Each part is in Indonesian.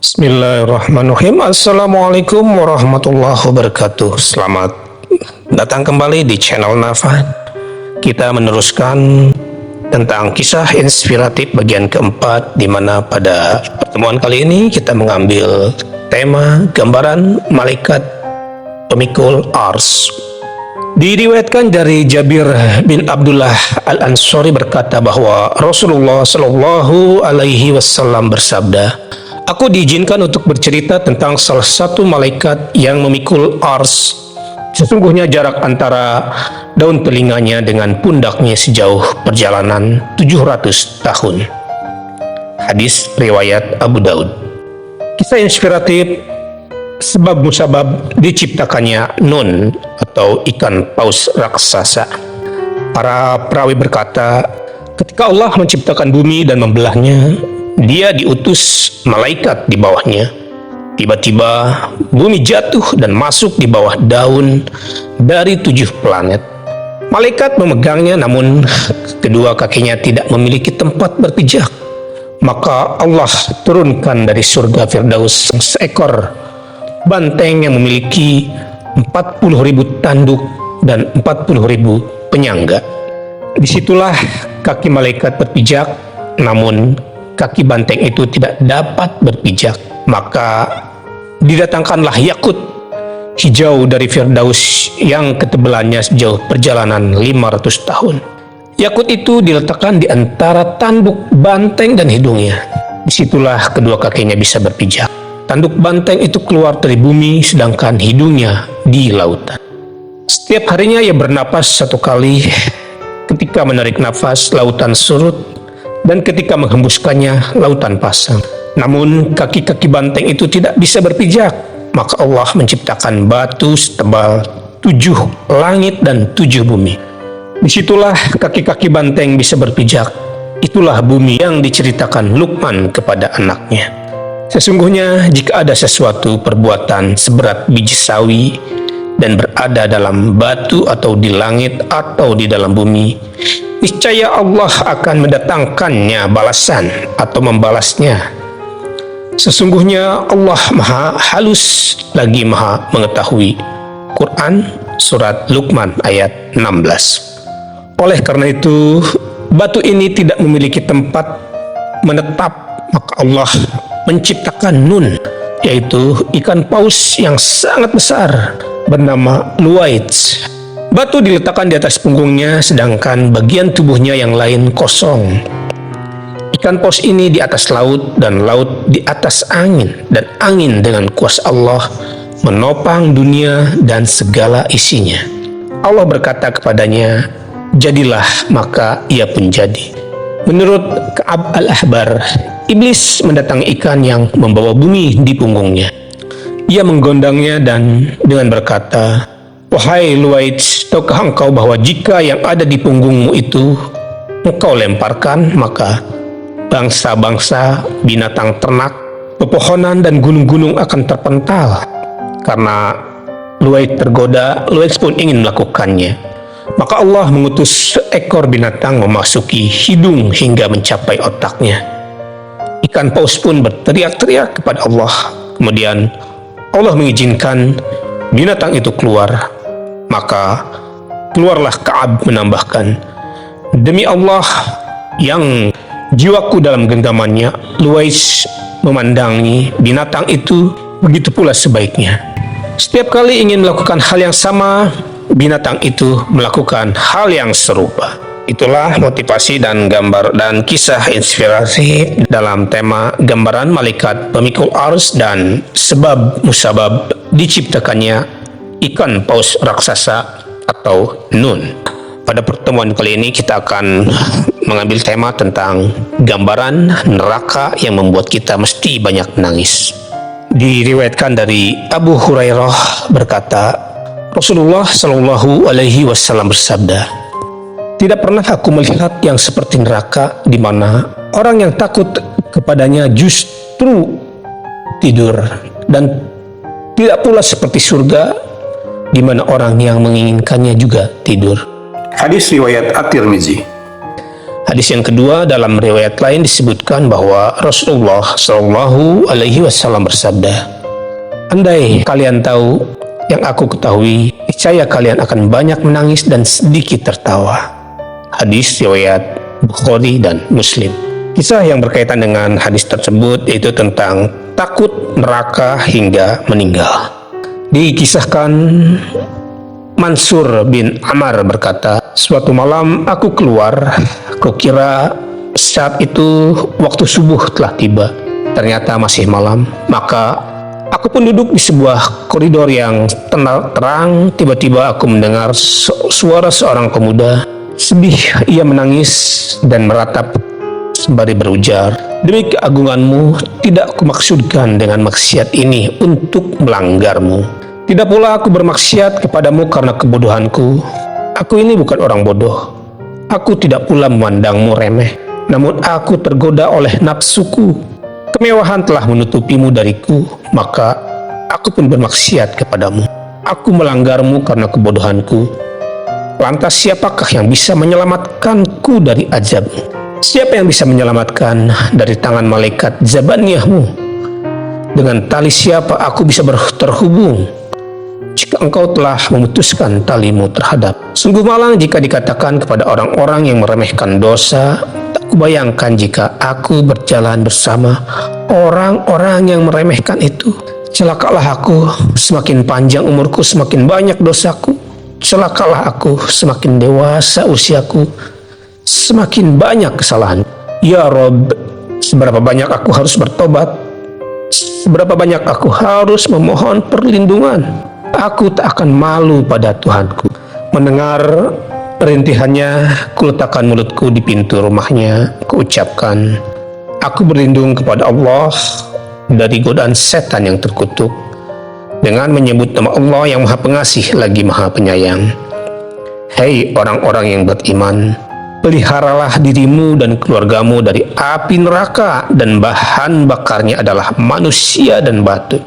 Bismillahirrahmanirrahim. Assalamualaikum warahmatullahi wabarakatuh. Selamat datang kembali di channel Nafan. Kita meneruskan tentang kisah inspiratif bagian keempat, di mana pada pertemuan kali ini kita mengambil tema gambaran malaikat pemikul ars. Diriwayatkan dari Jabir bin Abdullah Al-Ansari berkata bahwa Rasulullah Shallallahu Alaihi Wasallam bersabda, "Aku diizinkan untuk bercerita tentang salah satu malaikat yang memikul ars. Sesungguhnya jarak antara daun telinganya dengan pundaknya sejauh perjalanan 700 tahun." Hadis riwayat Abu Daud. Kisah inspiratif sebab musabab diciptakannya Nun atau ikan paus raksasa. Para perawi berkata, ketika Allah menciptakan bumi dan membelahnya, Dia diutus malaikat di bawahnya. Tiba-tiba bumi jatuh dan masuk di bawah daun dari 7 planet. Malaikat memegangnya, namun kedua kakinya tidak memiliki tempat berpijak. Maka Allah turunkan dari surga Firdaus seekor banteng yang memiliki 40.000 tanduk dan 40.000 penyangga. Disitulah kaki malaikat berpijak, namun kaki banteng itu tidak dapat berpijak. Maka didatangkanlah yakut hijau dari Firdaus yang ketebalannya sejauh perjalanan 500 tahun. Yakut itu diletakkan di antara tanduk banteng dan hidungnya. Disitulah kedua kakinya bisa berpijak. Tanduk banteng itu keluar dari bumi, sedangkan hidungnya di lautan. Setiap harinya ia bernapas 1 kali. Ketika menarik nafas, lautan surut, dan ketika menghembuskannya, lautan pasang. Namun kaki-kaki banteng itu tidak bisa berpijak. Maka Allah menciptakan batu setebal 7 langit dan 7 bumi. Disitulah kaki-kaki banteng bisa berpijak. Itulah bumi yang diceritakan Luqman kepada anaknya. Sesungguhnya jika ada sesuatu perbuatan seberat biji sawi dan berada dalam batu atau di langit atau di dalam bumi, niscaya Allah akan mendatangkannya balasan atau membalasnya. Sesungguhnya Allah Maha Halus lagi Maha Mengetahui. Quran Surat Luqman ayat 16. Oleh karena itu, batu ini tidak memiliki tempat menetap, maka Allah menciptakan Nun, yaitu ikan paus yang sangat besar bernama Luwaits. Batu diletakkan di atas punggungnya, sedangkan bagian tubuhnya yang lain kosong. Ikan paus ini di atas laut, dan laut di atas angin, dan angin dengan kuasa Allah menopang dunia dan segala isinya. Allah berkata kepadanya, "Jadilah," maka ia pun jadi. Menurut Ka'ab al-Ahbar, iblis mendatangi ikan yang membawa bumi di punggungnya. Ia menggondangnya dan dengan berkata, "Wahai Luwaits, tahukah engkau bahwa jika yang ada di punggungmu itu engkau lemparkan, maka bangsa-bangsa, binatang ternak, pepohonan dan gunung-gunung akan terpental?" Karena Luwaits tergoda, Luwaits pun ingin melakukannya. Maka Allah mengutus seekor binatang memasuki hidung hingga mencapai otaknya. Ikan paus pun berteriak-teriak kepada Allah. Kemudian Allah mengizinkan binatang itu keluar. Maka keluarlah. Ka'ab menambahkan, "Demi Allah yang jiwaku dalam genggamannya, Luwaits memandangi binatang itu, begitu pula sebaiknya. Setiap kali ingin melakukan hal yang sama, binatang itu melakukan hal yang serupa." Itulah motivasi dan gambar dan kisah inspirasi dalam tema gambaran malaikat pemikul ars dan sebab musabab diciptakannya ikan paus raksasa atau Nun. Pada pertemuan kali ini kita akan mengambil tema tentang gambaran neraka yang membuat kita mesti banyak menangis. Diriwayatkan dari Abu Hurairah berkata, Rasulullah Shallallahu Alaihi Wasallam bersabda, "Tidak pernah aku melihat yang seperti neraka, di mana orang yang takut kepadanya justru tidur, dan tidak pula seperti surga, di mana orang yang menginginkannya juga tidur." Hadis riwayat At-Tirmizi. Hadis yang kedua, dalam riwayat lain disebutkan bahwa Rasulullah Shallallahu Alaihi Wasallam bersabda, andai kalian tahu yang aku ketahui, niscaya kalian akan banyak menangis dan sedikit tertawa. Hadis riwayat Bukhari dan Muslim. Kisah yang berkaitan dengan hadis tersebut yaitu tentang takut neraka hingga meninggal. Dikisahkan Mansur bin Ammar berkata, suatu malam aku keluar, kukira saat itu waktu subuh telah tiba. Ternyata masih malam, maka aku pun duduk di sebuah koridor yang terang. Tiba-tiba aku mendengar suara seorang pemuda. Sedih ia menangis dan meratap sembari berujar, demi keagunganmu, tidak aku maksudkan dengan maksiat ini untuk melanggarmu. Tidak pula aku bermaksiat kepadamu karena kebodohanku. Aku ini bukan orang bodoh. Aku tidak pula memandangmu remeh. Namun aku tergoda oleh nafsuku. Kemewahan telah menutupimu dariku, maka aku pun bermaksiat kepadamu. Aku melanggarmu karena kebodohanku. Lantas siapakah yang bisa menyelamatkanku dari azabmu? Siapa yang bisa menyelamatkan dari tangan malaikat Zabaniyahmu? Dengan tali siapa aku bisa terhubung jika engkau telah memutuskan talimu terhadap? Sungguh malang jika dikatakan kepada orang-orang yang meremehkan dosa, tak kubayangkan jika aku berjalan bersama orang-orang yang meremehkan itu. Celakalah aku, semakin panjang umurku semakin banyak dosaku. Celakalah aku, semakin dewasa usiaku semakin banyak kesalahan. Ya Rob, seberapa banyak aku harus bertobat, seberapa banyak aku harus memohon perlindungan. Aku tak akan malu pada Tuhanku. Mendengar rintihannya, kuletakkan mulutku di pintu rumahnya. Kuucapkan, aku berlindung kepada Allah dari godaan setan yang terkutuk, dengan menyebut nama Allah yang Maha Pengasih lagi Maha Penyayang. Hei orang-orang yang beriman, peliharalah dirimu dan keluargamu dari api neraka dan bahan bakarnya adalah manusia dan batu.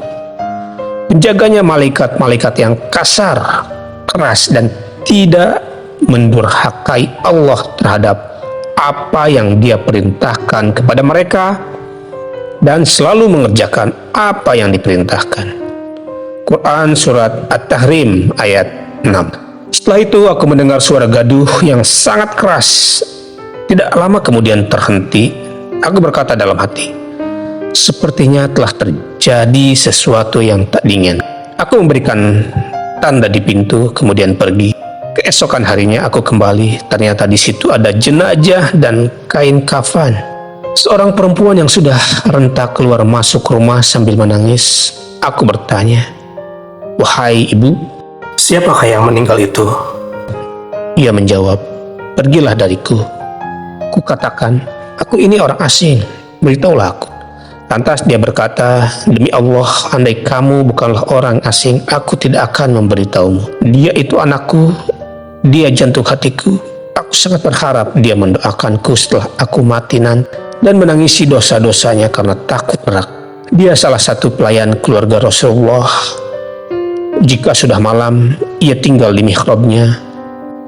Penjaganya malaikat-malaikat yang kasar, keras dan tidak mendurhakai Allah terhadap apa yang Dia perintahkan kepada mereka dan selalu mengerjakan apa yang diperintahkan. Quran Surat At-Tahrim ayat 6. Setelah itu aku mendengar suara gaduh yang sangat keras. Tidak lama kemudian terhenti. Aku berkata dalam hati, sepertinya telah terjadi sesuatu yang tak diinginkan. Aku memberikan tanda di pintu kemudian pergi. Keesokan harinya aku kembali. Ternyata di situ ada jenazah dan kain kafan. Seorang perempuan yang sudah rentak keluar masuk rumah sambil menangis. Aku bertanya, wahai ibu, siapakah yang meninggal itu? Ia menjawab, pergilah dariku. Kukatakan, aku ini orang asing, beritahulah aku. Lantas dia berkata, demi Allah, andai kamu bukanlah orang asing, aku tidak akan memberitahumu. Dia itu anakku, dia jantung hatiku. Aku sangat berharap dia mendoakanku setelah aku mati nanti dan menangisi dosa-dosanya karena takut neraka. Dia salah satu pelayan keluarga Rasulullah. Jika sudah malam, ia tinggal di mihrabnya.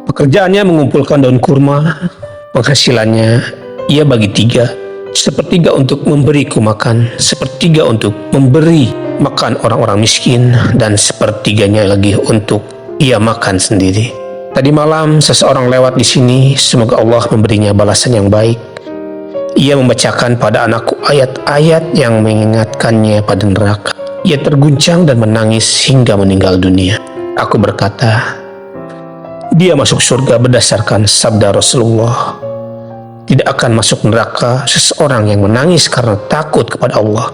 Pekerjaannya mengumpulkan daun kurma. Penghasilannya ia bagi 3, sepertiga untuk memberiku makan, sepertiga untuk memberi makan orang-orang miskin, dan sepertiganya lagi untuk ia makan sendiri. Tadi malam seseorang lewat di sini, semoga Allah memberinya balasan yang baik. Ia membacakan pada anakku ayat-ayat yang mengingatkannya pada neraka. Ia terguncang dan menangis hingga meninggal dunia. Aku berkata, dia masuk surga berdasarkan sabda Rasulullah. Tidak akan masuk neraka seseorang yang menangis karena takut kepada Allah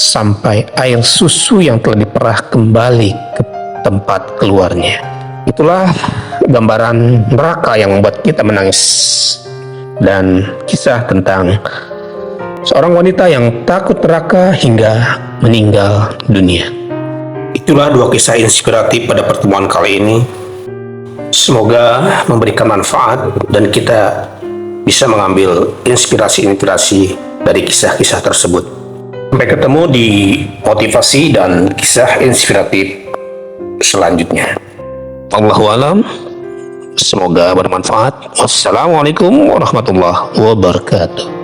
sampai air susu yang telah diperah kembali ke tempat keluarnya. Itulah gambaran neraka yang membuat kita menangis, dan kisah tentang seorang wanita yang takut neraka hingga meninggal dunia. Itulah 2 kisah inspiratif pada pertemuan kali ini. Semoga memberikan manfaat dan kita bisa mengambil inspirasi-inspirasi dari kisah-kisah tersebut. Sampai ketemu di motivasi dan kisah inspiratif selanjutnya. Wallahu a'lam Semoga bermanfaat. Wassalamualaikum warahmatullahi wabarakatuh.